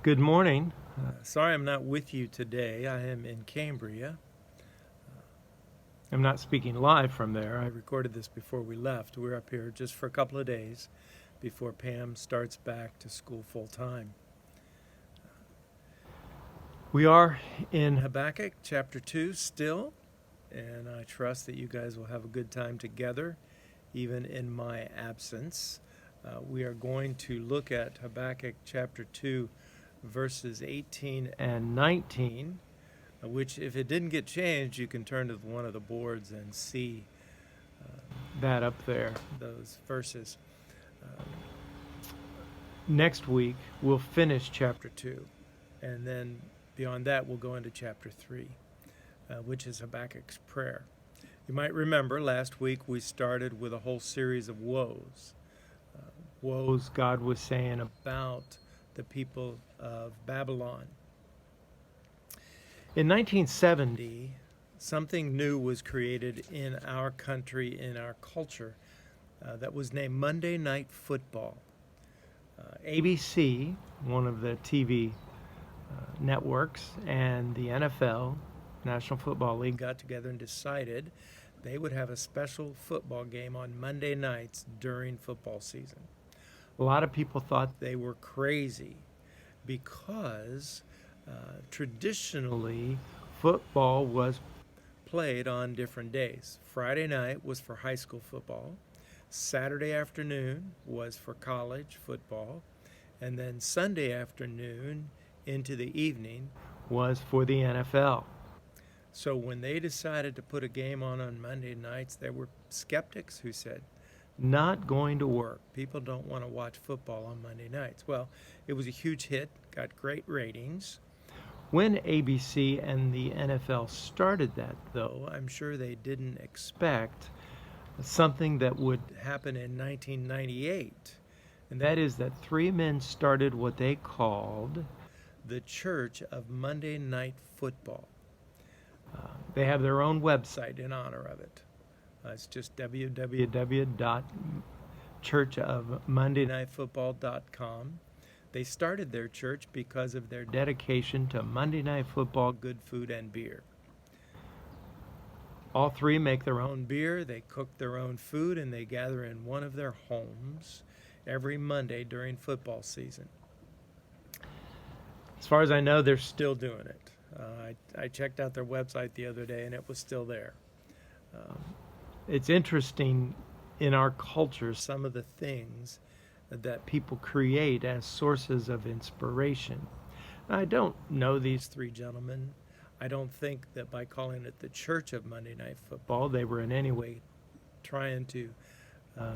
Good morning. Sorry I'm not with you today. I am in Cambria. I'm not speaking live from there. I recorded this before we left. We're up here just for a couple of days before Pam starts back to school full time. We are in Habakkuk Chapter 2 still, and I trust that you guys will have a good time together, even in my absence. We are going to look at Habakkuk Chapter 2, verses 18 and 19, which, if it didn't get changed, you can turn to one of the boards and see that up there, those verses. Next week, we'll finish chapter 2, and then beyond that, we'll go into chapter 3, which is Habakkuk's prayer. You might remember last week we started with a whole series of woes. Woes God was saying about the people of Babylon. In 1970, something new was created in our country, in our culture, that was named Monday Night Football. ABC, one of the TV networks, and the NFL, National Football League, got together and decided they would have a special football game on Monday nights during football season. A lot of people thought they were crazy because traditionally football was played on different days. Friday night was for high school football, Saturday afternoon was for college football, and then Sunday afternoon into the evening was for the NFL. So when they decided to put a game on Monday nights, there were skeptics who said, not going to work. People don't want to watch football on Monday nights. Well, it was a huge hit, got great ratings. When ABC and the NFL started that, though, I'm sure they didn't expect something that would happen in 1998. And that is that three men started what they called the Church of Monday Night Football. They have their own website in honor of it. It's just www.churchofmondaynightfootball.com. They started their church because of their dedication to Monday Night Football, good food, and beer. All three make their own beer, they cook their own food, and they gather in one of their homes every Monday during football season. As far as I know, they're still doing it. I checked out their website the other day, and it was still there. It's interesting in our culture, some of the things that people create as sources of inspiration. Now, I don't know these three gentlemen. I don't think that by calling it the Church of Monday Night Football, they were in any way trying to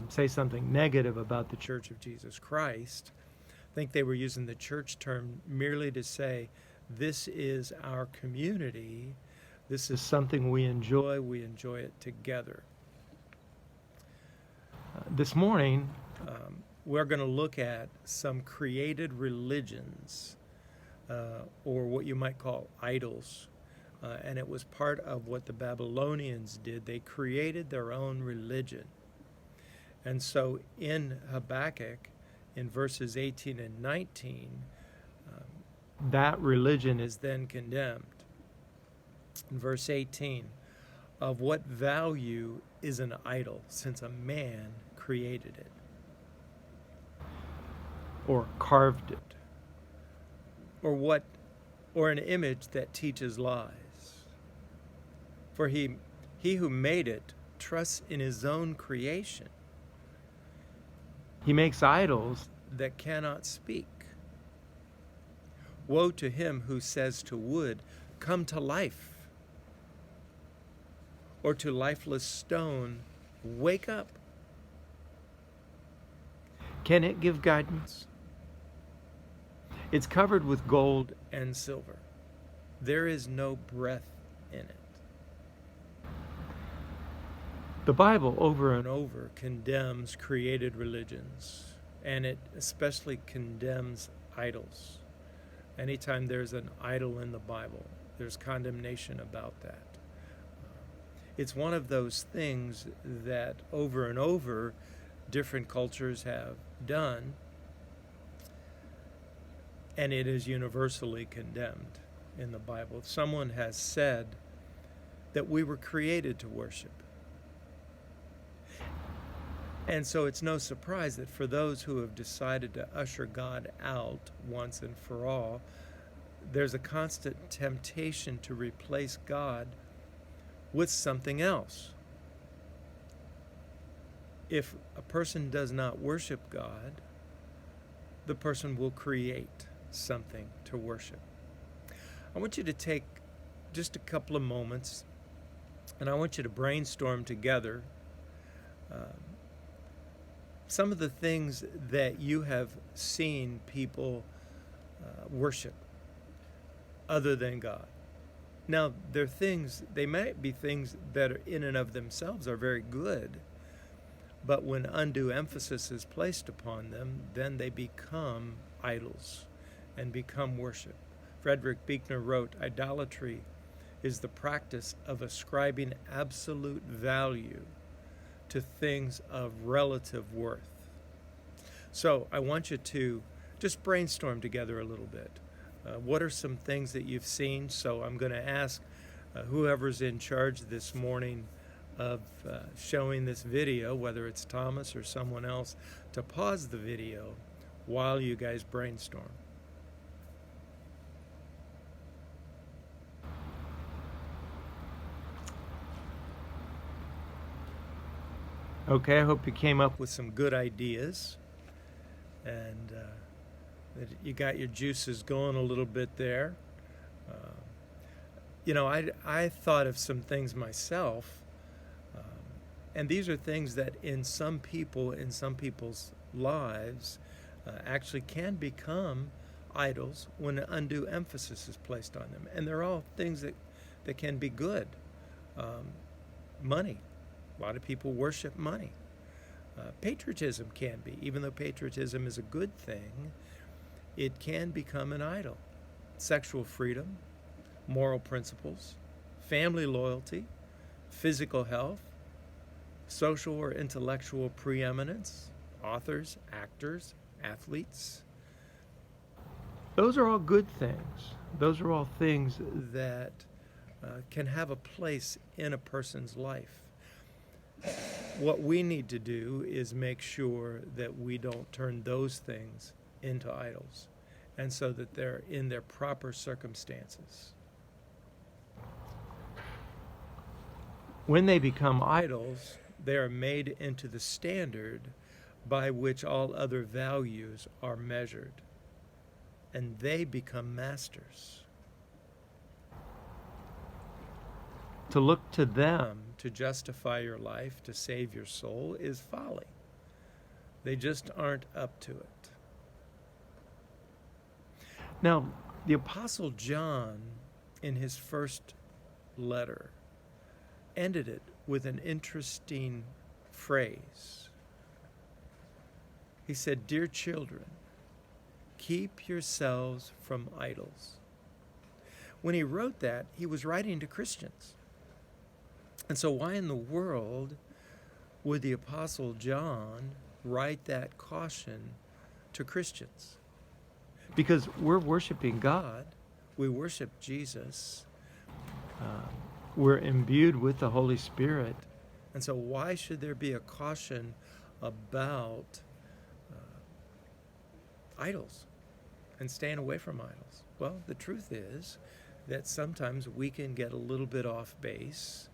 say something negative about the Church of Jesus Christ. I think they were using the church term merely to say, this is our community. This is something we enjoy it together. This morning, we're going to look at some created religions, or what you might call idols. And it was part of what the Babylonians did. They created their own religion. And so in Habakkuk, in verses 18 and 19, that religion is then condemned. In verse 18, of what value is an idol, since a man created it or carved it, or an image that teaches lies? For he who made it trusts in his own creation. He makes idols that cannot speak. Woe to him who says to wood, come to life, or to lifeless stone, wake up. Can it give guidance? It's covered with gold and silver. There is no breath in it. The Bible over and over condemns created religions, and it especially condemns idols. Anytime there's an idol in the Bible, there's condemnation about that. It's one of those things that over and over different cultures have done and it is universally condemned in the Bible. Someone has said that we were created to worship. And so it's no surprise that for those who have decided to usher God out once and for all, there's a constant temptation to replace God with something else. If a person does not worship God, the person will create something to worship. I want you to take just a couple of moments, and I want you to brainstorm together some of the things that you have seen people worship other than God. Now, they're things, they might be things that are in and of themselves are very good, but when undue emphasis is placed upon them, then they become idols and become worship. Frederick Buechner wrote, "Idolatry is the practice of ascribing absolute value to things of relative worth." So I want you to just brainstorm together a little bit. What are some things that you've seen? So I'm going to ask whoever's in charge this morning of showing this video, whether it's Thomas or someone else, to pause the video while you guys brainstorm. Okay, I hope you came up with some good ideas and that you got your juices going a little bit there. I thought of some things myself, and these are things that in some people's lives actually can become idols when an undue emphasis is placed on them. And they're all things that can be good. Money. A lot of people worship money. Patriotism can be. Even though patriotism is a good thing, it can become an idol. Sexual freedom, moral principles, family loyalty, physical health, social or intellectual preeminence, authors, actors, athletes. Those are all good things. Those are all things that can have a place in a person's life. What we need to do is make sure that we don't turn those things into idols, and so that they're in their proper circumstances. When they become idols, they are made into the standard by which all other values are measured, and they become masters. To look to them to justify your life, to save your soul, is folly. They just aren't up to it. Now, the Apostle John, in his first letter, ended it with an interesting phrase. He said, "Dear children, keep yourselves from idols." When he wrote that, he was writing to Christians. And so why in the world would the Apostle John write that caution to Christians? Because we're worshiping God. We worship Jesus. We're imbued with the Holy Spirit. And so why should there be a caution about idols and staying away from idols? Well, the truth is that sometimes we can get a little bit off base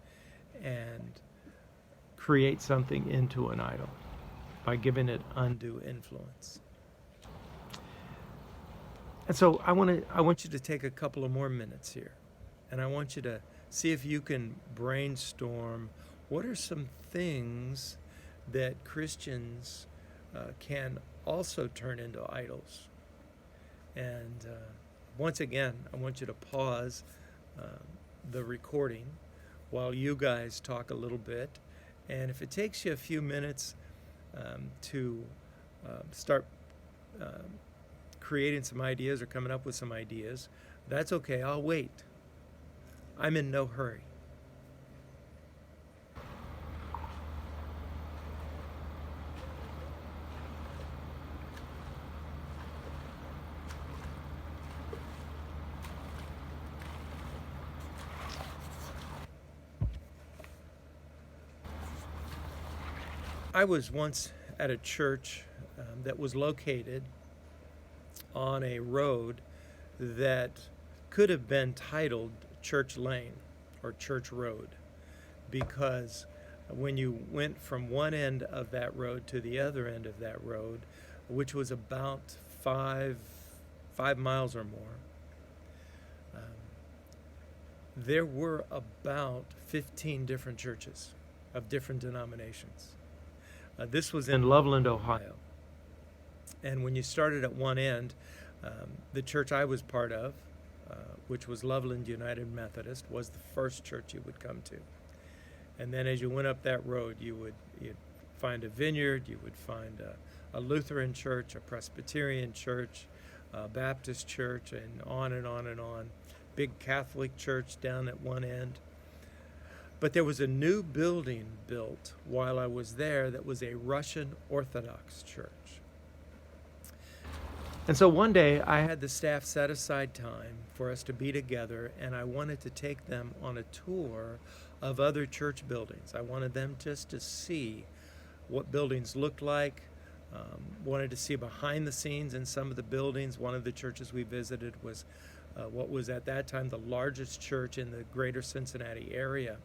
and create something into an idol by giving it undue influence. And so I want you to take a couple of more minutes here, and I want you to see if you can brainstorm what are some things that Christians can also turn into idols. And once again, I want you to pause the recording while you guys talk a little bit. And if it takes you a few minutes to start creating some ideas or coming up with some ideas, that's okay. I'll wait. I'm in no hurry. I was once at a church that was located on a road that could have been titled Church Lane or Church Road, because when you went from one end of that road to the other end of that road, which was about five miles or more, there were about 15 different churches of different denominations. This was in Loveland, Ohio. And when you started at one end, the church I was part of, which was Loveland United Methodist, was the first church you would come to. And then as you went up that road, you'd find a vineyard, you would find a Lutheran church, a Presbyterian church, a Baptist church, and on and on and on. Big Catholic church down at one end. But there was a new building built while I was there that was a Russian Orthodox church. And so one day I had the staff set aside time for us to be together, and I wanted to take them on a tour of other church buildings. I wanted them just to see what buildings looked like, wanted to see behind the scenes in some of the buildings. One of the churches we visited was what was at that time the largest church in the greater Cincinnati area,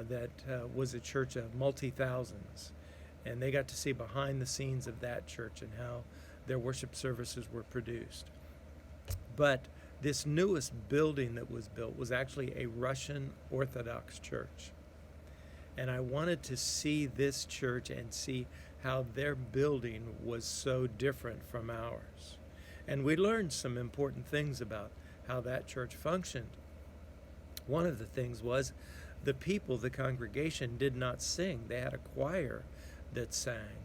that was a church of multi-thousands. And they got to see behind the scenes of that church and how their worship services were produced. But this newest building that was built was actually a Russian Orthodox church. And I wanted to see this church and see how their building was so different from ours. And we learned some important things about how that church functioned. One of the things was the people, the congregation, did not sing. They had a choir that sang.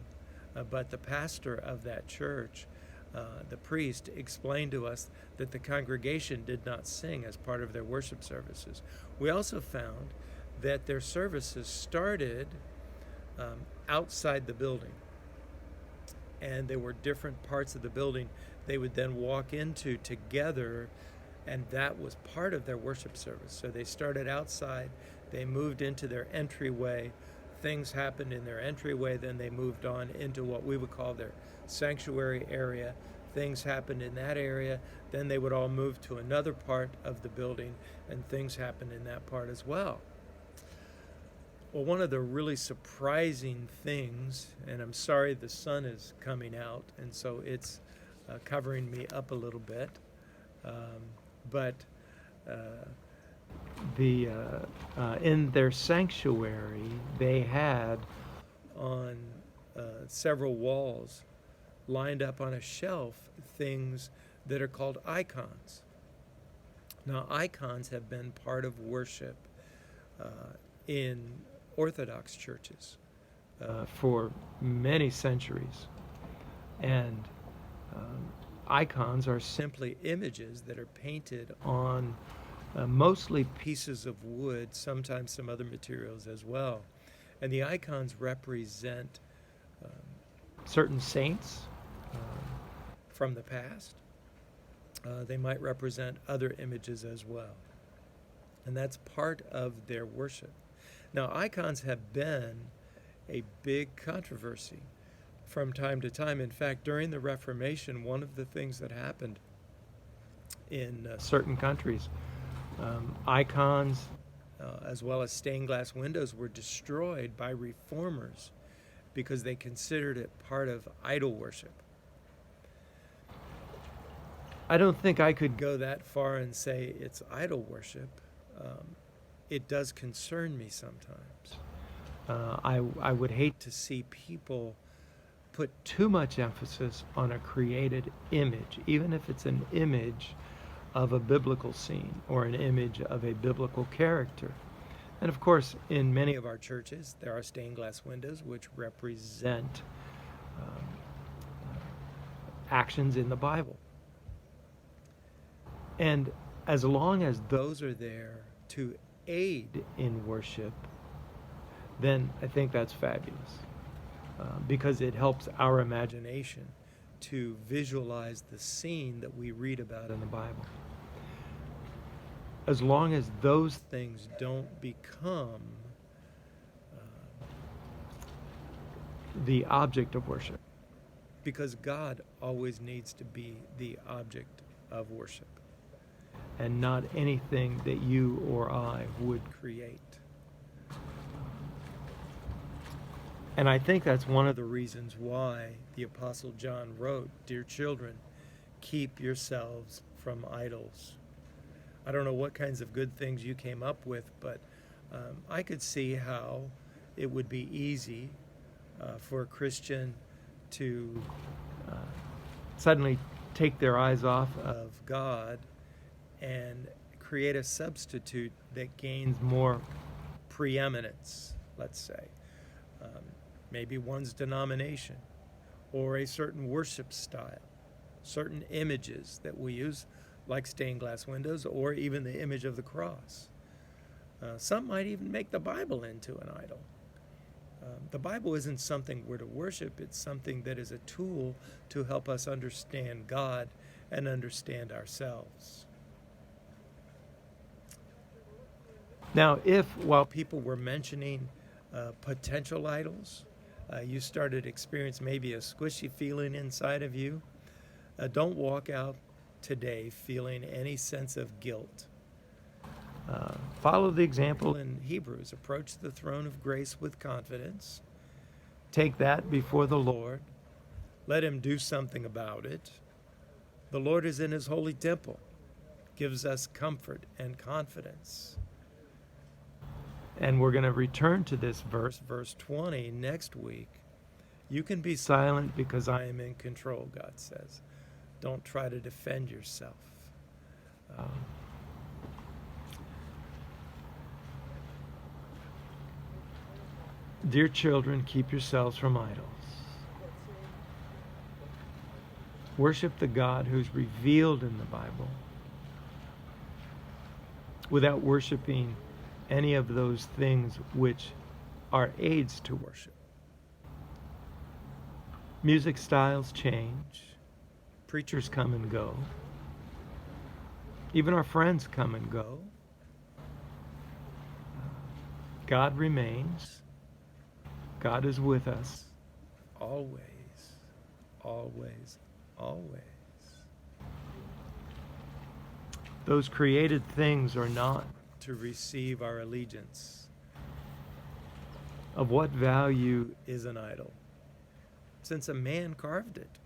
But the pastor of that church, the priest, explained to us that the congregation did not sing as part of their worship services. We also found that their services started outside the building. And there were different parts of the building they would then walk into together, and that was part of their worship service. So they started outside, they moved into their entryway, things happened in their entryway, then they moved on into what we would call their sanctuary area. Things happened in that area, then they would all move to another part of the building, and things happened in that part as well. Well, one of the really surprising things, and I'm sorry the sun is coming out, and so it's covering me up a little bit, but in their sanctuary, they had on several walls, lined up on a shelf, things that are called icons. Now, icons have been part of worship in Orthodox churches for many centuries. And icons are simply images that are painted on mostly pieces of wood, sometimes some other materials as well. And the icons represent certain saints from the past. They might represent other images as well. And that's part of their worship. Now, icons have been a big controversy from time to time. In fact, during the Reformation, one of the things that happened in certain countries, icons as well as stained glass windows were destroyed by reformers because they considered it part of idol worship. I don't think I could go that far and say it's idol worship. It does concern me sometimes. I would hate to see people put too much emphasis on a created image, even if it's an image of a biblical scene or an image of a biblical character. And of course, in many of our churches, there are stained glass windows which represent actions in the Bible. And as long as those are there to aid in worship, then I think that's fabulous, because it helps our imagination to visualize the scene that we read about in the Bible. As long as those things don't become the object of worship, because God always needs to be the object of worship and not anything that you or I would create. And I think that's one of the reasons why the Apostle John wrote, "Dear children, keep yourselves from idols." I don't know what kinds of good things you came up with, but I could see how it would be easy for a Christian to suddenly take their eyes off of God and create a substitute that gains more preeminence, let's say. Maybe one's denomination or a certain worship style, certain images that we use, like stained glass windows or even the image of the cross. Some might even make the Bible into an idol. The Bible isn't something we're to worship. It's something that is a tool to help us understand God and understand ourselves. Now, if while people were mentioning potential idols, you started to experience maybe a squishy feeling inside of you, don't walk out today feeling any sense of guilt. Follow the example in Hebrews. Approach the throne of grace with confidence. Take that before the Lord. Let him do something about it. The Lord is in his holy temple. Gives us comfort and confidence. And we're going to return to this verse 20, next week. You can be silent because I am in control, God says. Don't try to defend yourself. Dear children, keep yourselves from idols. Worship the God who's revealed in the Bible without worshiping any of those things which are aids to worship. Music styles change. Preachers come and go. Even our friends come and go. God remains. God is with us always, always, always. Those created things are not to receive our allegiance. Of what value is an idol, since a man carved it,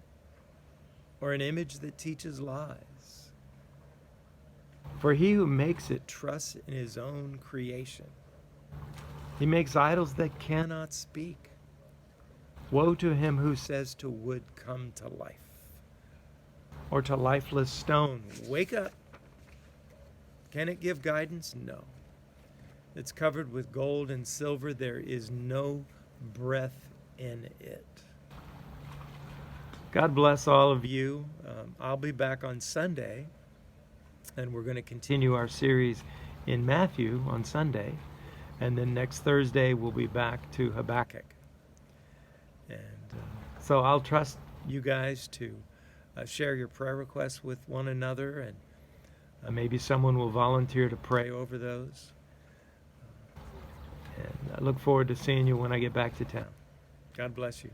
or an image that teaches lies? For he who makes it trusts in his own creation. He makes idols that cannot speak. Woe to him who says to wood, come to life, or to lifeless stone, wake up. Can it give guidance? No. It's covered with gold and silver. There is no breath in it. God bless all of you. I'll be back on Sunday, and we're going to continue our series in Matthew on Sunday. And then next Thursday, we'll be back to Habakkuk. And so I'll trust you guys to share your prayer requests with one another, and maybe someone will volunteer to pray over those. And I look forward to seeing you when I get back to town. God bless you.